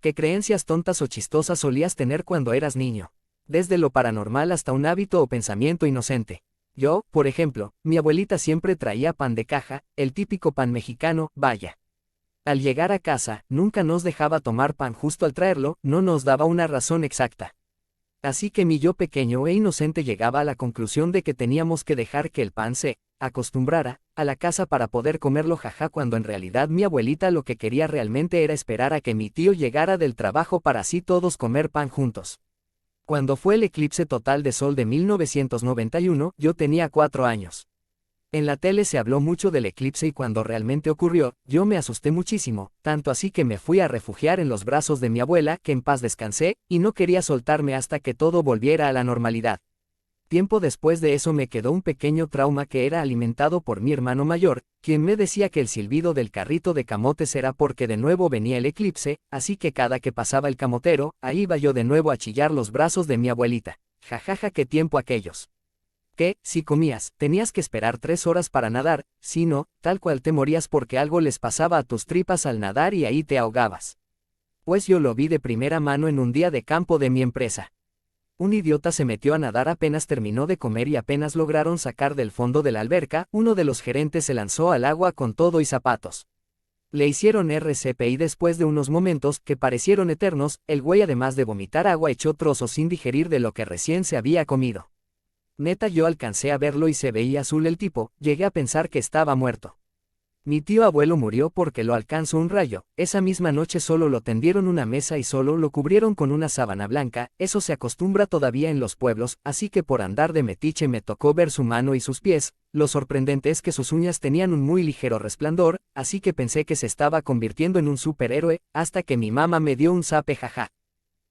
¿Qué creencias tontas o chistosas solías tener cuando eras niño? Desde lo paranormal hasta un hábito o pensamiento inocente. Yo, por ejemplo, mi abuelita siempre traía pan de caja, el típico pan mexicano, vaya. Al llegar a casa, nunca nos dejaba tomar pan justo al traerlo, no nos daba una razón exacta. Así que mi yo pequeño e inocente llegaba a la conclusión de que teníamos que dejar que el pan se acostumbrara a la casa para poder comerlo jaja, cuando en realidad mi abuelita lo que quería realmente era esperar a que mi tío llegara del trabajo para así todos comer pan juntos. Cuando fue el eclipse total de sol de 1991, yo tenía 4 años. En la tele se habló mucho del eclipse y cuando realmente ocurrió, yo me asusté muchísimo, tanto así que me fui a refugiar en los brazos de mi abuela, que en paz descansé, y no quería soltarme hasta que todo volviera a la normalidad. Tiempo después de eso me quedó un pequeño trauma que era alimentado por mi hermano mayor, quien me decía que el silbido del carrito de camotes era porque de nuevo venía el eclipse, así que cada que pasaba el camotero, ahí iba yo de nuevo a chillar los brazos de mi abuelita. Jajaja, qué tiempo aquellos. Que, si comías, tenías que esperar 3 horas para nadar, si no, tal cual te morías porque algo les pasaba a tus tripas al nadar y ahí te ahogabas. Pues yo lo vi de primera mano en un día de campo de mi empresa. Un idiota se metió a nadar apenas terminó de comer y apenas lograron sacar del fondo de la alberca, uno de los gerentes se lanzó al agua con todo y zapatos. Le hicieron RCP y después de unos momentos, que parecieron eternos, el güey además de vomitar agua echó trozos sin digerir de lo que recién se había comido. Neta, yo alcancé a verlo y se veía azul el tipo, llegué a pensar que estaba muerto. Mi tío abuelo murió porque lo alcanzó un rayo, esa misma noche solo lo tendieron una mesa y solo lo cubrieron con una sábana blanca, eso se acostumbra todavía en los pueblos, así que por andar de metiche me tocó ver su mano y sus pies, lo sorprendente es que sus uñas tenían un muy ligero resplandor, así que pensé que se estaba convirtiendo en un superhéroe, hasta que mi mamá me dio un zape jaja.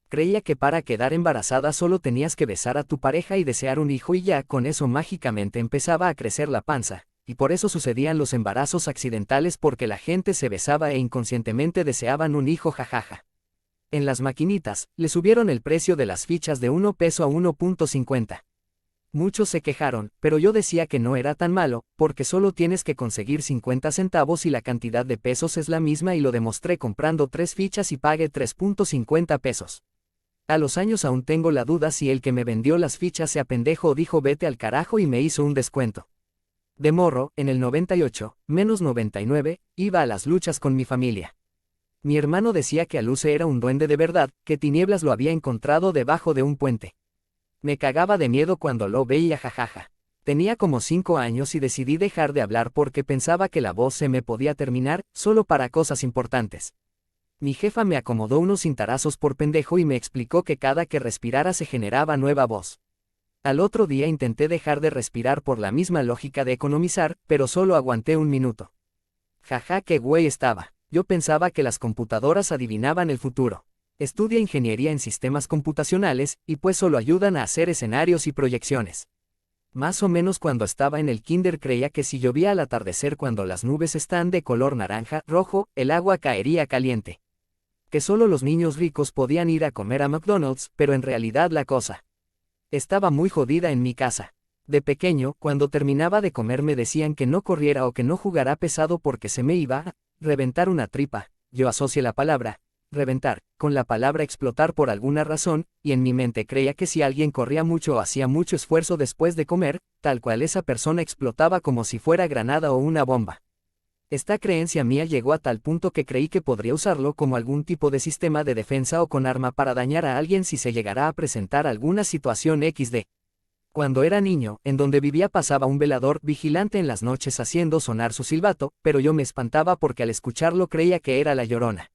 Creía que para quedar embarazada solo tenías que besar a tu pareja y desear un hijo y ya con eso mágicamente empezaba a crecer la panza. Y por eso sucedían los embarazos accidentales porque la gente se besaba e inconscientemente deseaban un hijo jajaja. En las maquinitas, le subieron el precio de las fichas de 1 peso a 1.50. Muchos se quejaron, pero yo decía que no era tan malo, porque solo tienes que conseguir 50 centavos y la cantidad de pesos es la misma y lo demostré comprando 3 fichas y pagué 3.50 pesos. A los años aún tengo la duda si el que me vendió las fichas se apendejo o dijo vete al carajo y me hizo un descuento. De morro, en el 98, menos 99, iba a las luchas con mi familia. Mi hermano decía que Aluce era un duende de verdad, que Tinieblas lo había encontrado debajo de un puente. Me cagaba de miedo cuando lo veía jajaja. Tenía como 5 años y decidí dejar de hablar porque pensaba que la voz se me podía terminar, solo para cosas importantes. Mi jefa me acomodó unos cintarazos por pendejo y me explicó que cada que respirara se generaba nueva voz. Al otro día intenté dejar de respirar por la misma lógica de economizar, pero solo aguanté 1 minuto. Jaja, qué güey estaba. Yo pensaba que las computadoras adivinaban el futuro. Estudia ingeniería en sistemas computacionales, y pues solo ayudan a hacer escenarios y proyecciones. Más o menos cuando estaba en el kinder creía que si llovía al atardecer cuando las nubes están de color naranja, rojo, el agua caería caliente. Que solo los niños ricos podían ir a comer a McDonald's, pero en realidad la cosa estaba muy jodida en mi casa. De pequeño, cuando terminaba de comer me decían que no corriera o que no jugara pesado porque se me iba a reventar una tripa. Yo asocié la palabra reventar con la palabra explotar por alguna razón, y en mi mente creía que si alguien corría mucho o hacía mucho esfuerzo después de comer, tal cual esa persona explotaba como si fuera granada o una bomba. Esta creencia mía llegó a tal punto que creí que podría usarlo como algún tipo de sistema de defensa o con arma para dañar a alguien si se llegara a presentar alguna situación XD. Cuando era niño, en donde vivía pasaba un velador vigilante en las noches haciendo sonar su silbato, pero yo me espantaba porque al escucharlo creía que era la Llorona.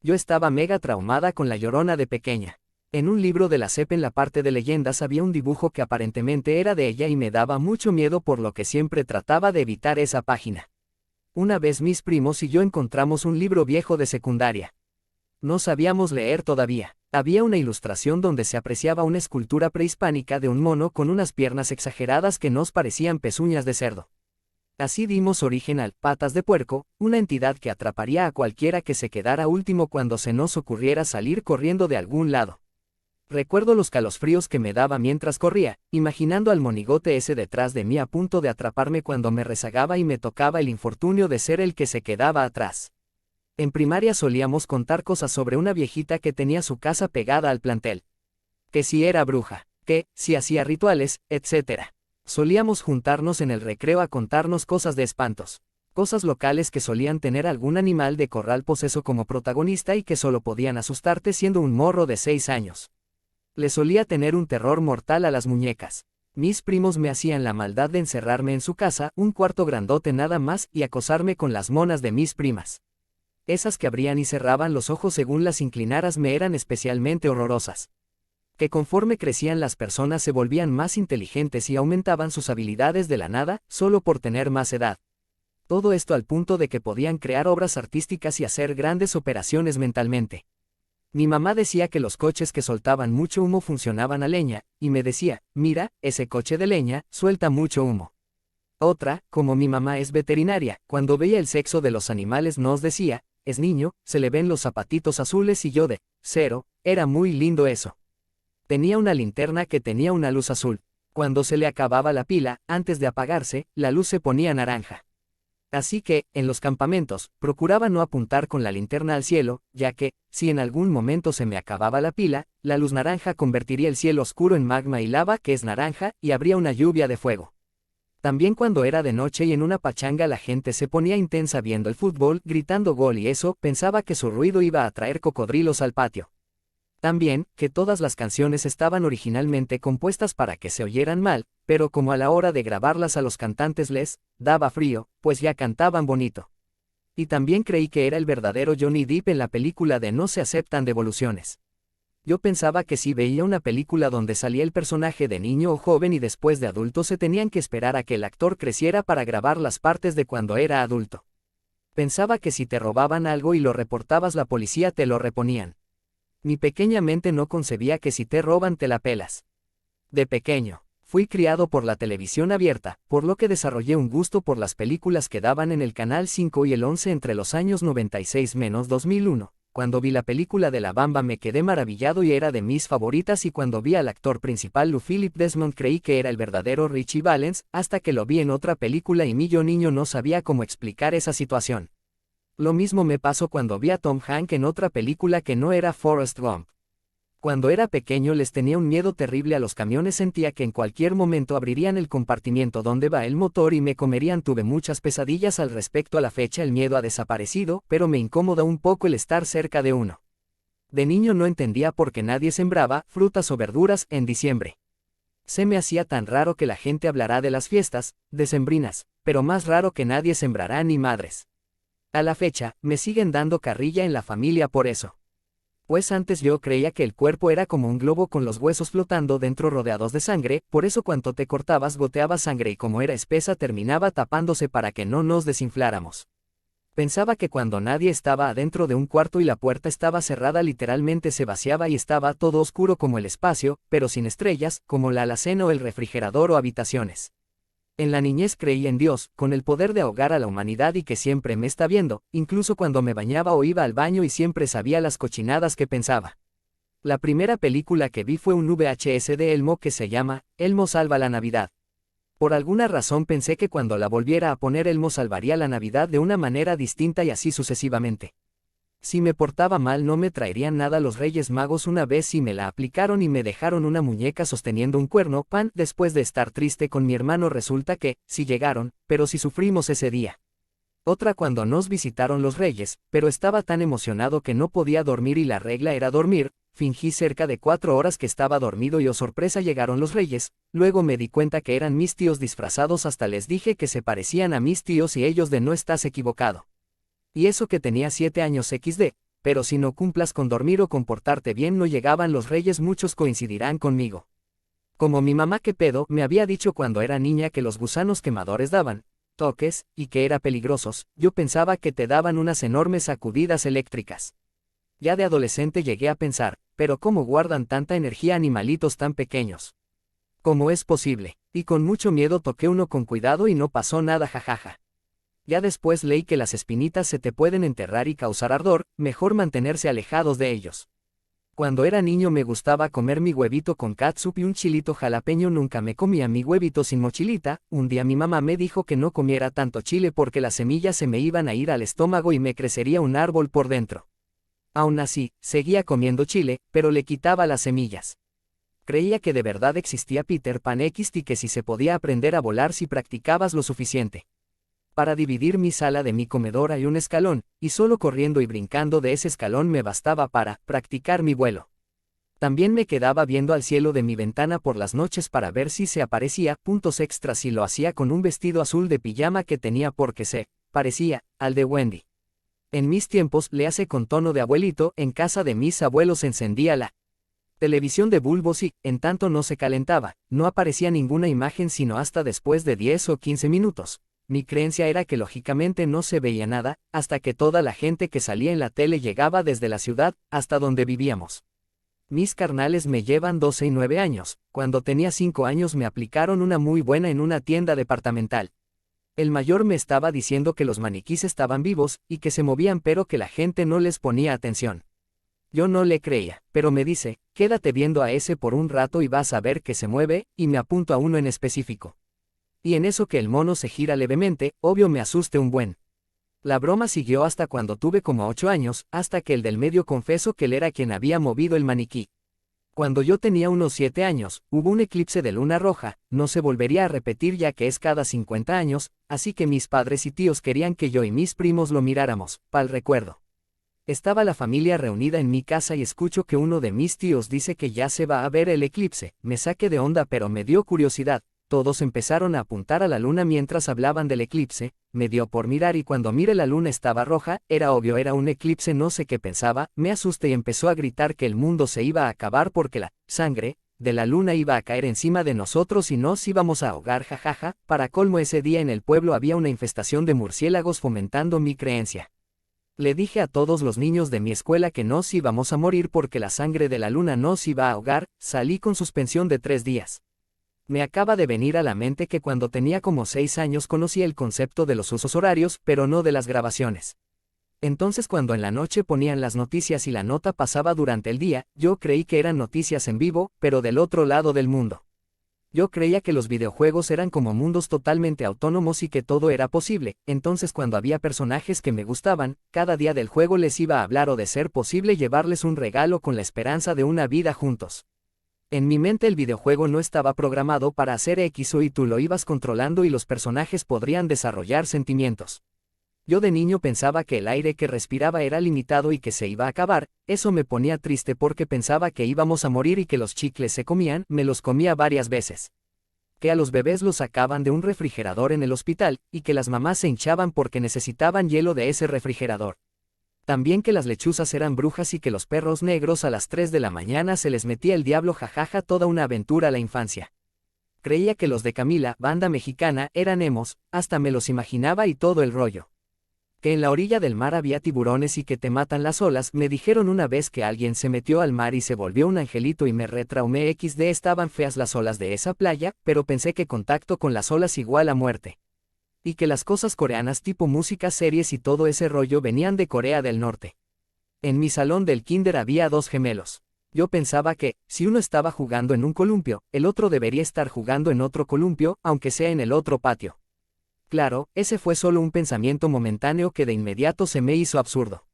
Yo estaba mega traumada con la Llorona de pequeña. En un libro de la SEP en la parte de leyendas había un dibujo que aparentemente era de ella y me daba mucho miedo por lo que siempre trataba de evitar esa página. Una vez mis primos y yo encontramos un libro viejo de secundaria. No sabíamos leer todavía. Había una ilustración donde se apreciaba una escultura prehispánica de un mono con unas piernas exageradas que nos parecían pezuñas de cerdo. Así dimos origen al Patas de Puerco, una entidad que atraparía a cualquiera que se quedara último cuando se nos ocurriera salir corriendo de algún lado. Recuerdo los calosfríos que me daba mientras corría, imaginando al monigote ese detrás de mí a punto de atraparme cuando me rezagaba y me tocaba el infortunio de ser el que se quedaba atrás. En primaria solíamos contar cosas sobre una viejita que tenía su casa pegada al plantel. Que si era bruja, que si hacía rituales, etc. Solíamos juntarnos en el recreo a contarnos cosas de espantos. Cosas locales que solían tener algún animal de corral poseso como protagonista y que solo podían asustarte siendo un morro de 6 años. Le solía tener un terror mortal a las muñecas. Mis primos me hacían la maldad de encerrarme en su casa, un cuarto grandote nada más, y acosarme con las monas de mis primas. Esas que abrían y cerraban los ojos según las inclinaras me eran especialmente horrorosas. Que conforme crecían las personas se volvían más inteligentes y aumentaban sus habilidades de la nada, solo por tener más edad. Todo esto al punto de que podían crear obras artísticas y hacer grandes operaciones mentalmente. Mi mamá decía que los coches que soltaban mucho humo funcionaban a leña, y me decía, mira, ese coche de leña, suelta mucho humo. Otra, como mi mamá es veterinaria, cuando veía el sexo de los animales nos decía, es niño, se le ven los zapatitos azules y yo de, 0, era muy lindo eso. Tenía una linterna que tenía una luz azul. Cuando se le acababa la pila, antes de apagarse, la luz se ponía naranja. Así que, en los campamentos, procuraba no apuntar con la linterna al cielo, ya que, si en algún momento se me acababa la pila, la luz naranja convertiría el cielo oscuro en magma y lava que es naranja, y habría una lluvia de fuego. También cuando era de noche y en una pachanga la gente se ponía intensa viendo el fútbol, gritando gol y eso, pensaba que su ruido iba a traer cocodrilos al patio. También, que todas las canciones estaban originalmente compuestas para que se oyeran mal, pero como a la hora de grabarlas a los cantantes les daba frío, pues ya cantaban bonito. Y también creí que era el verdadero Johnny Depp en la película de No se aceptan devoluciones. Yo pensaba que si veía una película donde salía el personaje de niño o joven y después de adulto se tenían que esperar a que el actor creciera para grabar las partes de cuando era adulto. Pensaba que si te robaban algo y lo reportabas la policía te lo reponían. Mi pequeña mente no concebía que si te roban te la pelas. De pequeño, fui criado por la televisión abierta, por lo que desarrollé un gusto por las películas que daban en el Canal 5 y el 11 entre los años 96-2001. Cuando vi la película de La Bamba me quedé maravillado y era de mis favoritas y cuando vi al actor principal Lou Philip Desmond creí que era el verdadero Richie Valens, hasta que lo vi en otra película y yo niño no sabía cómo explicar esa situación. Lo mismo me pasó cuando vi a Tom Hanks en otra película que no era Forrest Gump. Cuando era pequeño les tenía un miedo terrible a los camiones, sentía que en cualquier momento abrirían el compartimiento donde va el motor y me comerían. Tuve muchas pesadillas al respecto. A la fecha el miedo ha desaparecido, pero me incomoda un poco el estar cerca de uno. De niño no entendía por qué nadie sembraba frutas o verduras en diciembre. Se me hacía tan raro que la gente hablará de las fiestas decembrinas, pero más raro que nadie sembrará ni madres. A la fecha, me siguen dando carrilla en la familia por eso. Pues antes yo creía que el cuerpo era como un globo con los huesos flotando dentro rodeados de sangre, por eso cuando te cortabas goteaba sangre y como era espesa terminaba tapándose para que no nos desinfláramos. Pensaba que cuando nadie estaba adentro de un cuarto y la puerta estaba cerrada literalmente se vaciaba y estaba todo oscuro como el espacio, pero sin estrellas, como la alacena o el refrigerador o habitaciones. En la niñez creí en Dios, con el poder de ahogar a la humanidad y que siempre me está viendo, incluso cuando me bañaba o iba al baño y siempre sabía las cochinadas que pensaba. La primera película que vi fue un VHS de Elmo que se llama Elmo salva la Navidad. Por alguna razón pensé que cuando la volviera a poner Elmo salvaría la Navidad de una manera distinta y así sucesivamente. Si me portaba mal no me traerían nada los Reyes Magos. Una vez sí me la aplicaron y me dejaron una muñeca sosteniendo un cuerno pan. Después de estar triste con mi hermano resulta que, sí llegaron, pero sí sufrimos ese día. Otra cuando nos visitaron los Reyes, pero estaba tan emocionado que no podía dormir y la regla era dormir, fingí cerca de 4 horas que estaba dormido y oh sorpresa llegaron los Reyes, luego me di cuenta que eran mis tíos disfrazados hasta les dije que se parecían a mis tíos y ellos de no estás equivocado. Y eso que tenía 7 años XD, pero si no cumplas con dormir o comportarte bien no llegaban los Reyes. Muchos coincidirán conmigo. Como mi mamá que pedo me había dicho cuando era niña que los gusanos quemadores daban toques, y que era peligrosos, yo pensaba que te daban unas enormes sacudidas eléctricas. Ya de adolescente llegué a pensar, pero ¿cómo guardan tanta energía animalitos tan pequeños? ¿Cómo es posible? Y con mucho miedo toqué uno con cuidado y no pasó nada, jajaja. Ya después leí que las espinitas se te pueden enterrar y causar ardor, mejor mantenerse alejados de ellos. Cuando era niño me gustaba comer mi huevito con catsup y un chilito jalapeño. Nunca me comía mi huevito sin mochilita. Un día mi mamá me dijo que no comiera tanto chile porque las semillas se me iban a ir al estómago y me crecería un árbol por dentro. Aún así, seguía comiendo chile, pero le quitaba las semillas. Creía que de verdad existía Peter Pan X y que si se podía aprender a volar si practicabas lo suficiente. Para dividir mi sala de mi comedor hay un escalón, y solo corriendo y brincando de ese escalón me bastaba para practicar mi vuelo. También me quedaba viendo al cielo de mi ventana por las noches para ver si se aparecía puntos extras y lo hacía con un vestido azul de pijama que tenía porque se parecía al de Wendy. En mis tiempos le hace con tono de abuelito. En casa de mis abuelos encendía la televisión de bulbos y, en tanto no se calentaba, no aparecía ninguna imagen sino hasta después de 10 o 15 minutos. Mi creencia era que lógicamente no se veía nada, hasta que toda la gente que salía en la tele llegaba desde la ciudad, hasta donde vivíamos. Mis carnales me llevan 12 y 9 años. Cuando tenía 5 años me aplicaron una muy buena en una tienda departamental. El mayor me estaba diciendo que los maniquís estaban vivos, y que se movían pero que la gente no les ponía atención. Yo no le creía, pero me dice, quédate viendo a ese por un rato y vas a ver que se mueve, y me apunto a uno en específico. Y en eso que el mono se gira levemente, obvio me asuste un buen. La broma siguió hasta cuando tuve como 8 años, hasta que el del medio confesó que él era quien había movido el maniquí. Cuando yo tenía unos 7 años, hubo un eclipse de luna roja. No se volvería a repetir ya que es cada 50 años, así que mis padres y tíos querían que yo y mis primos lo miráramos, pa'l recuerdo. Estaba la familia reunida en mi casa y escucho que uno de mis tíos dice que ya se va a ver el eclipse. Me saqué de onda pero me dio curiosidad. Todos empezaron a apuntar a la luna mientras hablaban del eclipse. Me dio por mirar y cuando miré la luna estaba roja. Era obvio, era un eclipse. No sé qué pensaba, me asusté y empezó a gritar que el mundo se iba a acabar porque la sangre de la luna iba a caer encima de nosotros y nos íbamos a ahogar, jajaja. Para colmo, ese día en el pueblo había una infestación de murciélagos fomentando mi creencia. Le dije a todos los niños de mi escuela que nos íbamos a morir porque la sangre de la luna nos iba a ahogar. Salí con suspensión de 3 días. Me acaba de venir a la mente que cuando tenía como 6 años conocí el concepto de los usos horarios, pero no de las grabaciones. Entonces cuando en la noche ponían las noticias y la nota pasaba durante el día, yo creí que eran noticias en vivo, pero del otro lado del mundo. Yo creía que los videojuegos eran como mundos totalmente autónomos y que todo era posible. Entonces cuando había personajes que me gustaban, cada día del juego les iba a hablar o de ser posible llevarles un regalo con la esperanza de una vida juntos. En mi mente el videojuego no estaba programado para hacer X o Y, tú lo ibas controlando y los personajes podrían desarrollar sentimientos. Yo de niño pensaba que el aire que respiraba era limitado y que se iba a acabar. Eso me ponía triste porque pensaba que íbamos a morir y que los chicles se comían. Me los comía varias veces. Que a los bebés los sacaban de un refrigerador en el hospital, y que las mamás se hinchaban porque necesitaban hielo de ese refrigerador. También que las lechuzas eran brujas y que los perros negros a las 3 de la mañana se les metía el diablo, jajaja, toda una aventura a la infancia. Creía que los de Camila, banda mexicana, eran emos, hasta me los imaginaba y todo el rollo. Que en la orilla del mar había tiburones y que te matan las olas. Me dijeron una vez que alguien se metió al mar y se volvió un angelito y me retraumé. XD, estaban feas las olas de esa playa, pero pensé que contacto con las olas igual a muerte. Y que las cosas coreanas tipo música, series y todo ese rollo venían de Corea del Norte. En mi salón del kinder había 2 gemelos. Yo pensaba que, si uno estaba jugando en un columpio, el otro debería estar jugando en otro columpio, aunque sea en el otro patio. Claro, ese fue solo un pensamiento momentáneo que de inmediato se me hizo absurdo.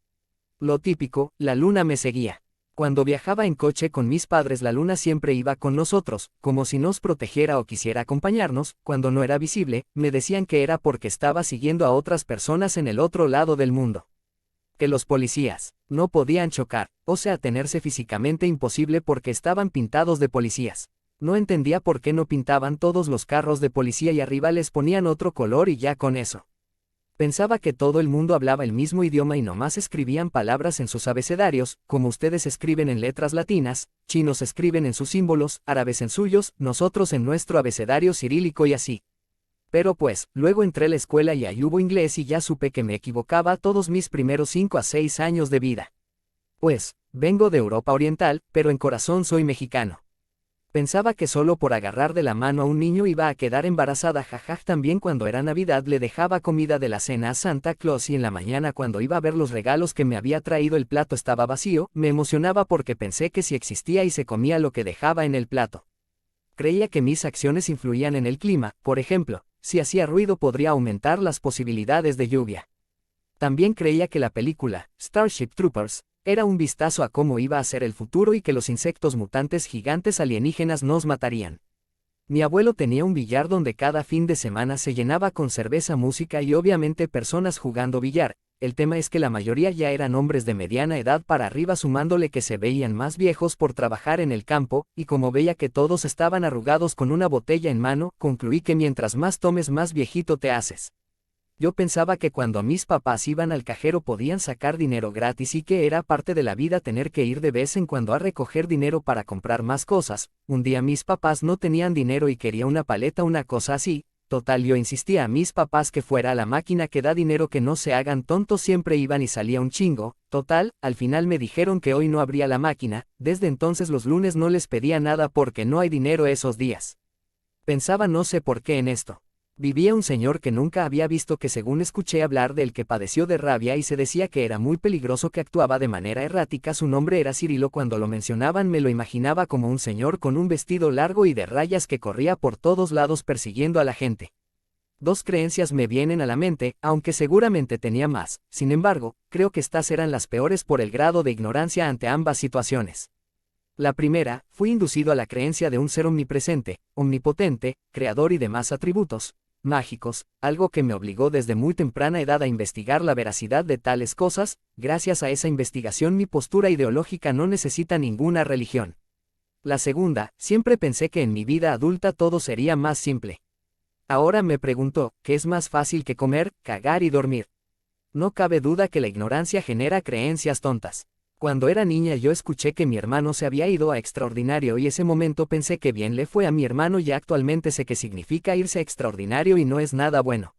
Lo típico, la luna me seguía. Cuando viajaba en coche con mis padres la luna siempre iba con nosotros, como si nos protegiera o quisiera acompañarnos. Cuando no era visible, me decían que era porque estaba siguiendo a otras personas en el otro lado del mundo. Que los policías no podían chocar, o sea, tenerse físicamente imposible porque estaban pintados de policías. No entendía por qué no pintaban todos los carros de policía y arriba les ponían otro color y ya con eso. Pensaba que todo el mundo hablaba el mismo idioma y nomás escribían palabras en sus abecedarios, como ustedes escriben en letras latinas, chinos escriben en sus símbolos, árabes en suyos, nosotros en nuestro abecedario cirílico y así. Pero pues, luego entré a la escuela y ahí hubo inglés y ya supe que me equivocaba todos mis primeros 5 a 6 años de vida. Pues, vengo de Europa Oriental, pero en corazón soy mexicano. Pensaba que solo por agarrar de la mano a un niño iba a quedar embarazada, jajaj. También cuando era Navidad le dejaba comida de la cena a Santa Claus y en la mañana cuando iba a ver los regalos que me había traído el plato estaba vacío, me emocionaba porque pensé que sí existía y se comía lo que dejaba en el plato. Creía que mis acciones influían en el clima, por ejemplo, si hacía ruido podría aumentar las posibilidades de lluvia. También creía que la película, Starship Troopers, era un vistazo a cómo iba a ser el futuro y que los insectos mutantes gigantes alienígenas nos matarían. Mi abuelo tenía un billar donde cada fin de semana se llenaba con cerveza, música y obviamente personas jugando billar. El tema es que la mayoría ya eran hombres de mediana edad para arriba, sumándole que se veían más viejos por trabajar en el campo, y como veía que todos estaban arrugados con una botella en mano, concluí que mientras más tomes más viejito te haces. Yo pensaba que cuando mis papás iban al cajero podían sacar dinero gratis y que era parte de la vida tener que ir de vez en cuando a recoger dinero para comprar más cosas. Un día mis papás no tenían dinero y quería una paleta, una cosa así. Total, yo insistía a mis papás que fuera a la máquina que da dinero, que no se hagan tontos, siempre iban y salía un chingo. Total, al final me dijeron que hoy no abría la máquina. Desde entonces los lunes no les pedía nada porque no hay dinero esos días. Pensaba no sé por qué en esto. Vivía un señor que nunca había visto, que según escuché hablar del que padeció de rabia y se decía que era muy peligroso, que actuaba de manera errática. Su nombre era Cirilo. Cuando lo mencionaban me lo imaginaba como un señor con un vestido largo y de rayas que corría por todos lados persiguiendo a la gente. Dos creencias me vienen a la mente, aunque seguramente tenía más. Sin embargo, creo que estas eran las peores por el grado de ignorancia ante ambas situaciones. La primera, fui inducido a la creencia de un ser omnipresente, omnipotente, creador y demás atributos mágicos, algo que me obligó desde muy temprana edad a investigar la veracidad de tales cosas. Gracias a esa investigación mi postura ideológica no necesita ninguna religión. La segunda, siempre pensé que en mi vida adulta todo sería más simple. Ahora me pregunto, ¿qué es más fácil que comer, cagar y dormir? No cabe duda que la ignorancia genera creencias tontas. Cuando era niña yo escuché que mi hermano se había ido a extraordinario y ese momento pensé que bien le fue a mi hermano, y actualmente sé que significa irse a extraordinario y no es nada bueno.